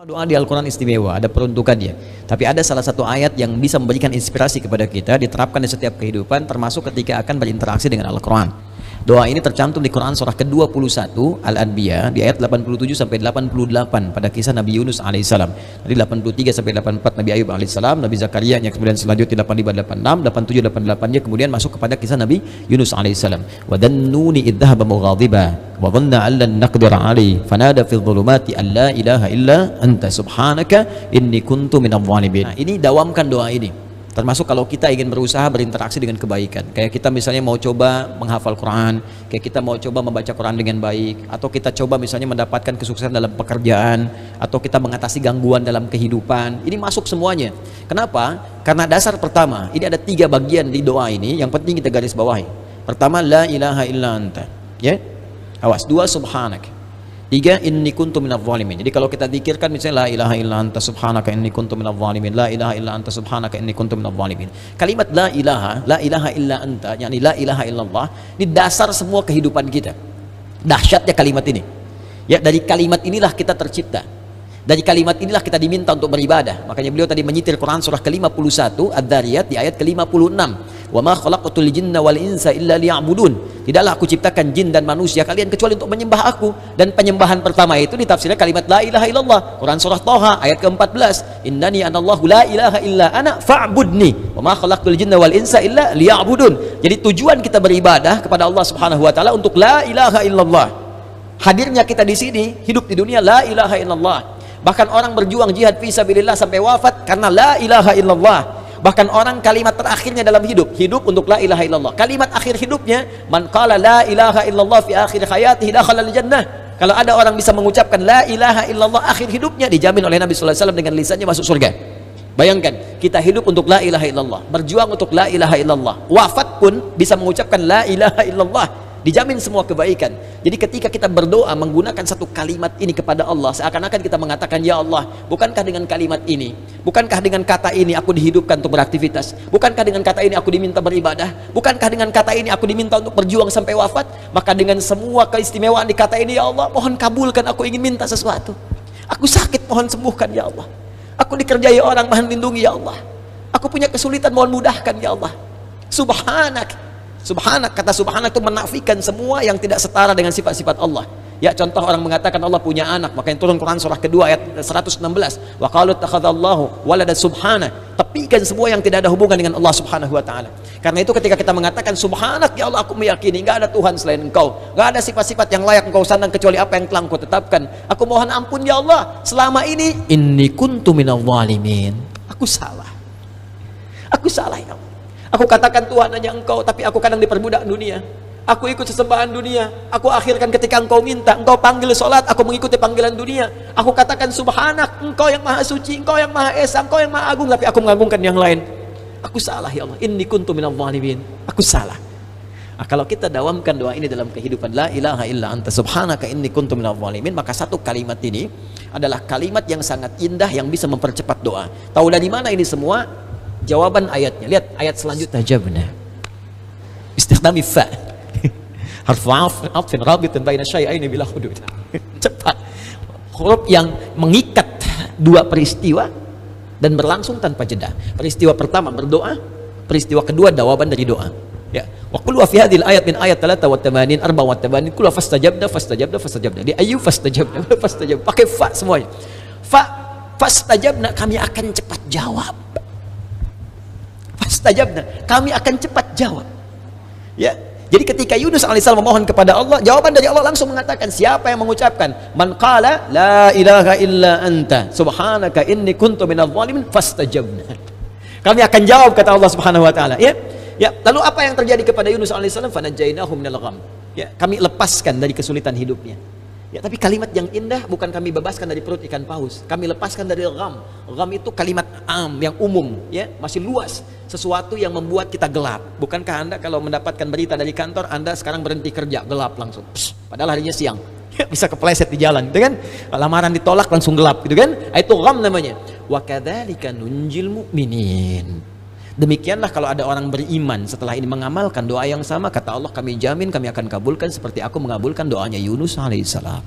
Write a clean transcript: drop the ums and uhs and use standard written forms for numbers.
Doa di Al-Quran istimewa, ada peruntukannya. Tapi ada salah satu ayat yang bisa memberikan inspirasi kepada kita, diterapkan di setiap kehidupan, termasuk ketika akan berinteraksi dengan Al-Quran. Doa ini tercantum di Quran surah ke-21 Al-Anbiya di ayat 87 sampai 88 pada kisah Nabi Yunus alaihissalam. Dari 83 sampai 84 Nabi Ayub alaihissalam, Nabi Zakaria yang kemudian selanjutnya 85, 86, 87, 88-nya kemudian masuk kepada kisah Nabi Yunus alaihissalam. Wa dhannuni idh dhahaba mughadiba wa dhanna an lan naqdir alaihi fanada fi dhulumati an la ilaha illa anta subhanaka inni kuntu minadh dhalimin. Nah, ini dawamkan doa ini. Termasuk kalau kita ingin berusaha berinteraksi dengan kebaikan, kayak kita misalnya mau coba menghafal Quran, kayak kita mau coba membaca Quran dengan baik, atau kita coba misalnya mendapatkan kesuksesan dalam pekerjaan, atau kita mengatasi gangguan dalam kehidupan. Ini masuk semuanya. Kenapa? Karena dasar pertama, ini ada 3 bagian di doa ini yang penting kita garis bawahi. Pertama, la ilaha illa anta, ya. Awas. 2, subhanak. 3, inni kuntu minadh dhalimin. Jadi kalau kita zikirkan misalnya la ilaha illa anta subhanaka inni kuntu minadh dhalimin, la ilaha illa anta subhanaka inni kuntu minadh dhalimin. Kalimat la ilaha illa anta, yakni la ilaha illallah, ini dasar semua kehidupan kita. Dahsyatnya kalimat ini. Ya, dari kalimat inilah kita tercipta. Dari kalimat inilah kita diminta untuk beribadah. Makanya beliau tadi menyitir Quran surah ke-51 Ad-Dhariyat di ayat ke-56. Wa ma khalaqatul jinna wal insa illa liya'budun. Tidaklah aku ciptakan jin dan manusia kalian kecuali untuk menyembah aku. Dan penyembahan pertama itu ditafsirkan kalimat la ilaha illallah. Quran surah Thaha ayat ke-14. Innani anallahu la ilaha illa ana fa'budni. Wa ma khalaqatul jinna wal insa illa liya'budun. Jadi tujuan kita beribadah kepada Allah Subhanahu wa taala untuk la ilaha illallah. Hadirnya kita di sini hidup di dunia la ilaha illallah. Bahkan orang berjuang jihad fisabilillah sampai wafat karena la ilaha illallah. Bahkan orang kalimat terakhirnya dalam hidup untuk la ilaha illallah. Kalimat akhir hidupnya, man qala la ilaha illallah fi akhir hayatihi dakhala al-jannah. Kalau ada orang bisa mengucapkan la ilaha illallah akhir hidupnya, dijamin oleh Nabi sallallahu alaihi wasallam dengan lisannya masuk surga. Bayangkan, kita hidup untuk la ilaha illallah, berjuang untuk la ilaha illallah. Wafat pun bisa mengucapkan la ilaha illallah. Dijamin semua kebaikan. Jadi ketika kita berdoa menggunakan satu kalimat ini kepada Allah, seakan-akan kita mengatakan, ya Allah, bukankah dengan kalimat ini, bukankah dengan kata ini aku dihidupkan untuk beraktivitas, bukankah dengan kata ini aku diminta beribadah, bukankah dengan kata ini aku diminta untuk berjuang sampai wafat, maka dengan semua keistimewaan di kata ini, ya Allah, mohon kabulkan, aku ingin minta sesuatu, aku sakit, mohon sembuhkan, ya Allah, aku dikerjai orang, mohon lindungi, ya Allah, aku punya kesulitan, mohon mudahkan, ya Allah. Subhanak. Subhanak, kata subhanak itu menafikan semua yang tidak setara dengan sifat-sifat Allah. Ya, contoh orang mengatakan Allah punya anak, makanya turun Quran surah kedua ayat 116. Wa qalu takhadzallahu walada subhana. Tepikan semua yang tidak ada hubungan dengan Allah Subhanahu wa taala. Karena itu ketika kita mengatakan subhanak, ya Allah, aku meyakini enggak ada Tuhan selain Engkau. Enggak ada sifat-sifat yang layak Engkau sandang kecuali apa yang telah Engkau tetapkan. Aku mohon ampun, ya Allah, selama ini inni kuntu minadh dhalimin. Aku salah. Aku salah, ya Allah. Aku katakan Tuhan hanya Engkau, tapi aku kadang diperbudak dunia. Aku ikut sesembahan dunia. Aku akhirkan ketika Engkau minta, Engkau panggil sholat, aku mengikuti panggilan dunia. Aku katakan subhanak, Engkau yang maha suci, Engkau yang maha esa, Engkau yang maha agung, tapi aku mengagungkan yang lain. Aku salah, ya Allah. Inni kuntu minadh dhalimin. Aku salah. Nah, kalau kita dawamkan doa ini dalam kehidupan, la ilaha illa anta subhanaka inni kuntu minadh dhalimin, maka satu kalimat ini adalah kalimat yang sangat indah yang bisa mempercepat doa. Tahu dari mana ini semua? Jawaban ayatnya, lihat ayat selanjutnya. Tajabna istikhdami fa harfu atfin rabitan baina syai'aini bila hudud. Cepat, huruf yang mengikat 2 peristiwa dan berlangsung tanpa jeda. Peristiwa pertama berdoa, peristiwa kedua jawaban dari doa. Ya, wa qul wa fi hadhil ayat min ayat 83 84 kullu fastajabna di ayu fastajabna pakai fa semuanya. Fastajabna, kami akan cepat jawab. Fastajabna, kami akan cepat jawab. Ya, jadi ketika Yunus alaihissalam memohon kepada Allah, jawaban dari Allah langsung mengatakan, siapa yang mengucapkan man qala la ilaha illa anta subhanaka inni kuntu minadh dhalimin fastajabna, kami akan jawab, kata Allah Subhanahu wa taala. Ya, lalu apa yang terjadi kepada Yunus alaihissalam? Fanajjainahu minal gham. Ya, kami lepaskan dari kesulitan hidupnya. Ya, tapi kalimat yang indah bukan kami bebaskan dari perut ikan paus, kami lepaskan dari gham. Gham itu kalimat yang umum, ya, masih luas, sesuatu yang membuat kita gelap. Bukankah Anda kalau mendapatkan berita dari kantor, Anda sekarang berhenti kerja, gelap langsung, padahal harinya siang, bisa kepleset di jalan, gitu kan? Lamaran ditolak langsung gelap, gitu kan? Itu gham namanya. Wa kadzalika nunjil mu'minin. Demikianlah kalau ada orang beriman setelah ini mengamalkan doa yang sama, kata Allah, kami jamin kami akan kabulkan seperti aku mengabulkan doanya Yunus alaihissalam.